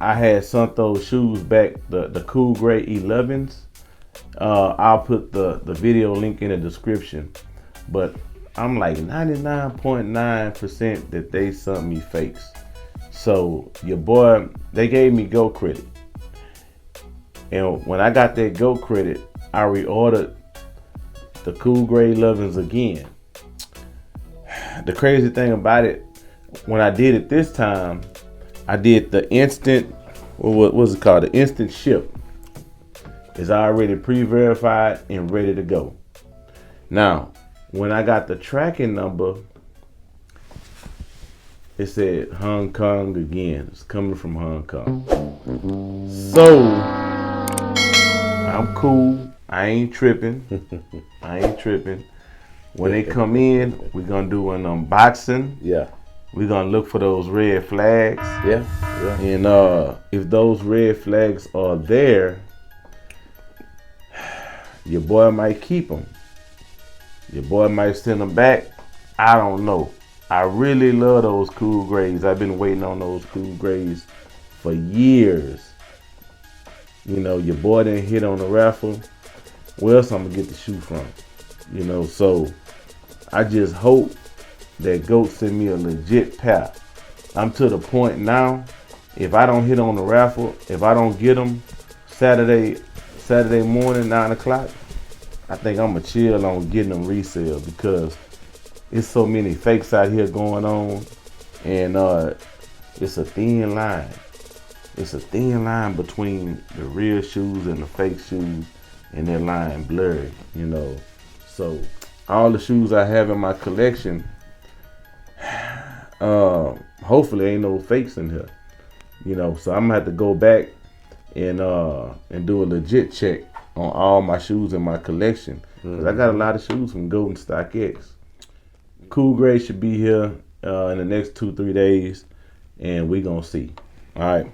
I had sent those shoes back, the Cool Gray 11s. I'll put the video link in the description. But I'm like 99.9% that they sent me fakes. So your boy, they gave me Go credit. And when I got that Go credit, I reordered the Cool Gray 11s again. The crazy thing about it, when I did it this time, I did the instant, what was it called? The instant ship. It's already pre-verified and ready to go. Now, when I got the tracking number, it said Hong Kong again. It's coming from Hong Kong. So, I'm cool. I ain't tripping. When they come in, we're gonna do an unboxing. Yeah. We're gonna look for those red flags. Yeah. And if those red flags are there, your boy might keep them. Your boy might send them back. I don't know. I really love those Cool Grays. I've been waiting on those Cool Grays for years. You know, your boy didn't hit on the raffle. Where else I'm gonna get the shoe from? You know, so I just hope that GOAT send me a legit pair. I'm to the point now, if I don't hit on the raffle, if I don't get them Saturday morning, 9 o'clock, I think I'm gonna chill on getting them resale because it's so many fakes out here going on, and it's a thin line. It's a thin line between the real shoes and the fake shoes, and that line blurry, you know. So all the shoes I have in my collection, hopefully ain't no fakes in here, you know. So I'm gonna have to go back and do a legit check on all my shoes in my collection, because I got a lot of shoes from Golden Stock X. Cool Gray should be here in the next 2-3 days, and we gonna see. All right.